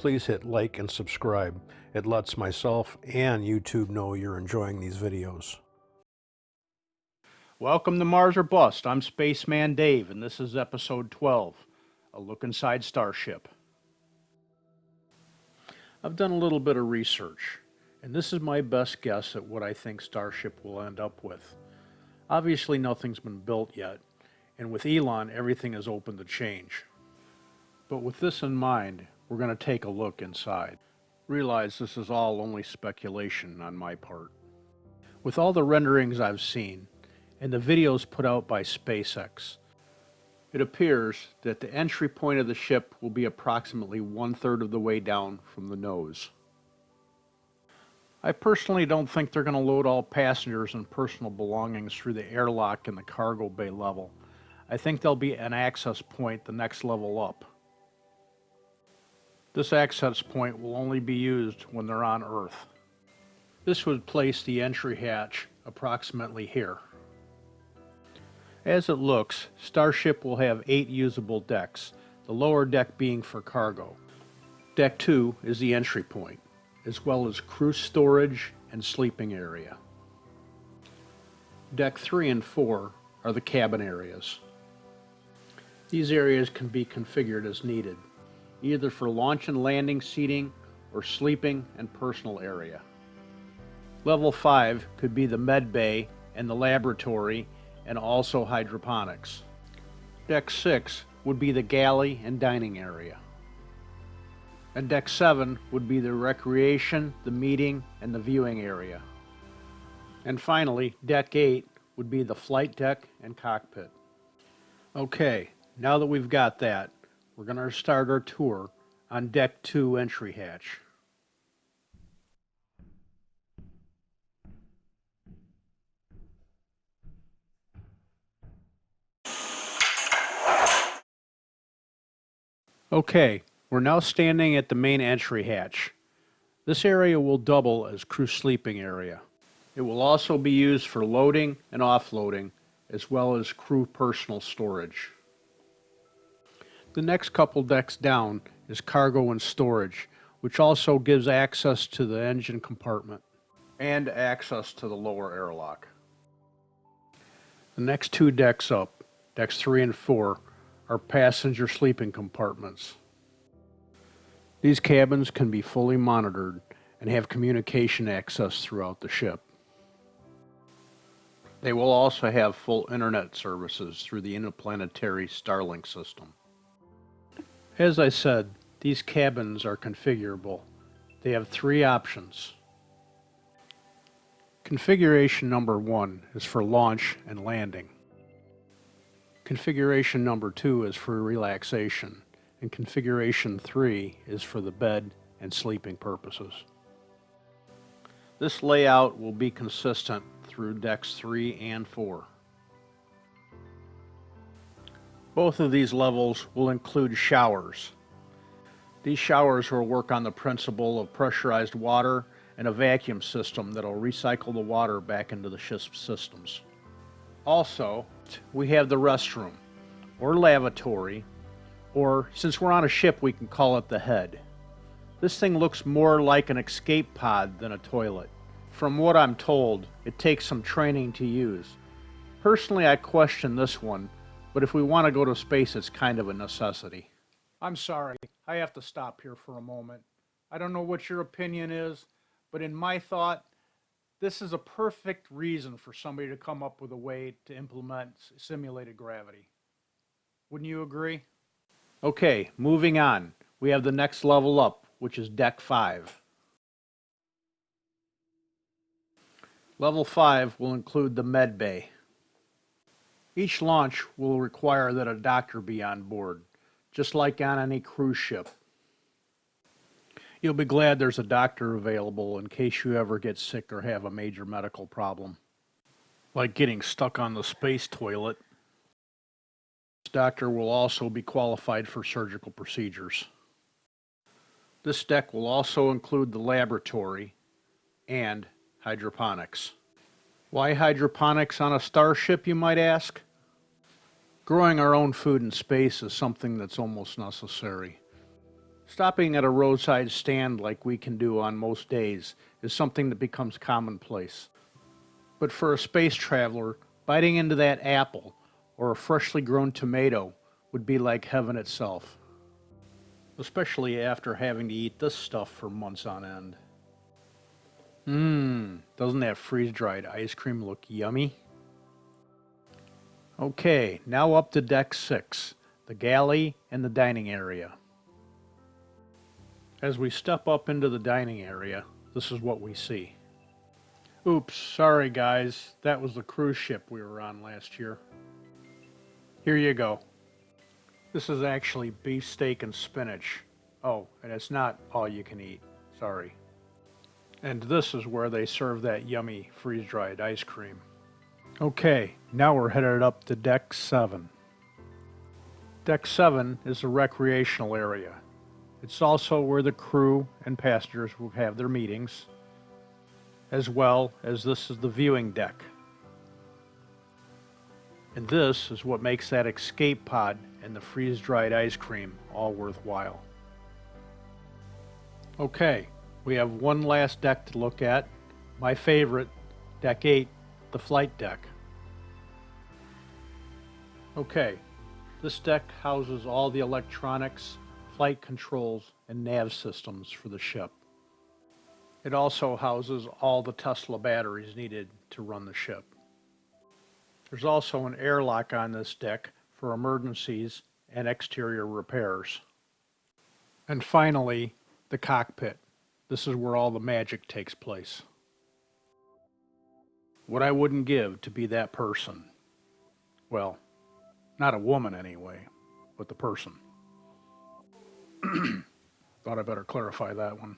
please hit like and subscribe. It lets myself and YouTube know you're enjoying these videos. Welcome to Mars or Bust. I'm Spaceman Dave, and this is episode 12, A Look Inside Starship. I've done a little bit of research, and this is my best guess at what I think Starship will end up with. Obviously, nothing's been built yet, and with Elon, everything is open to change. But with this in mind, we're going to take a look inside. Realize this is all only speculation on my part. With all the renderings I've seen, and the videos put out by SpaceX, it appears that the entry point of the ship will be approximately 1/3 of the way down from the nose. I personally don't think they're going to load all passengers and personal belongings through the airlock in the cargo bay level. I think there'll be an access point the next level up. This access point will only be used when they're on Earth. This would place the entry hatch approximately here. As it looks, Starship will have 8 usable decks, the lower deck being for cargo. Deck 2 is the entry point, as well as crew storage and sleeping area. Deck 3 and 4 are the cabin areas. These areas can be configured as needed, either for launch and landing seating or sleeping and personal area. Level 5 could be the med bay and the laboratory and also hydroponics. Deck 6 would be the galley and dining area. And Deck 7 would be the recreation, the meeting, and the viewing area. And finally, Deck 8 would be the flight deck and cockpit. Okay, now that we've got that, we're going to start our tour on Deck 2 entry hatch. Okay, we're now standing at the main entry hatch. This area will double as crew sleeping area. It will also be used for loading and offloading, as well as crew personal storage. The next couple decks down is cargo and storage, which also gives access to the engine compartment and access to the lower airlock. The next 2 decks up, decks 3 and 4, are passenger sleeping compartments. These cabins can be fully monitored and have communication access throughout the ship. They will also have full internet services through the interplanetary Starlink system. As I said, these cabins are configurable. They have 3 options. Configuration number 1 is for launch and landing. Configuration number 2 is for relaxation, and configuration 3 is for the bed and sleeping purposes. This layout will be consistent through decks 3 and 4. Both of these levels will include showers. These showers will work on the principle of pressurized water and a vacuum system that will recycle the water back into the ship's systems. Also, we have the restroom, or lavatory, or since we're on a ship, we can call it the head. This thing looks more like an escape pod than a toilet. From what I'm told, it takes some training to use. Personally, I question this one, but if we want to go to space, it's kind of a necessity. I'm sorry, I have to stop here for a moment. I don't know what your opinion is, but in my thought, this is a perfect reason for somebody to come up with a way to implement simulated gravity. Wouldn't you agree? Okay, moving on. We have the next level up, which is Deck 5. Level 5 will include the med bay. Each launch will require that a doctor be on board, just like on any cruise ship. You'll be glad there's a doctor available in case you ever get sick or have a major medical problem, like getting stuck on the space toilet. This doctor will also be qualified for surgical procedures. This deck will also include the laboratory and hydroponics. Why hydroponics on a starship, you might ask? Growing our own food in space is something that's almost necessary. Stopping at a roadside stand like we can do on most days is something that becomes commonplace. But for a space traveler, biting into that apple or a freshly grown tomato would be like heaven itself. Especially after having to eat this stuff for months on end. Doesn't that freeze-dried ice cream look yummy? Okay, now up to Deck 6, the galley and the dining area. As we step up into the dining area, this is what we see. Oops, sorry guys, that was the cruise ship we were on last year. Here you go. This is actually beef steak and spinach. Oh, and it's not all you can eat, sorry. And this is where they serve that yummy freeze-dried ice cream. Okay, now we're headed up to Deck 7. Deck 7 is a recreational area. It's also where the crew and passengers will have their meetings, as well as this is the viewing deck. And this is what makes that escape pod and the freeze-dried ice cream all worthwhile. Okay, we have one last deck to look at. My favorite, Deck 8, the flight deck. Okay, this deck houses all the electronics, flight controls, and nav systems for the ship. It also houses all the Tesla batteries needed to run the ship. There's also an airlock on this deck for emergencies and exterior repairs. And finally, the cockpit. This is where all the magic takes place. What I wouldn't give to be that person. Well, not a woman anyway, but the person. Thought I better clarify that one.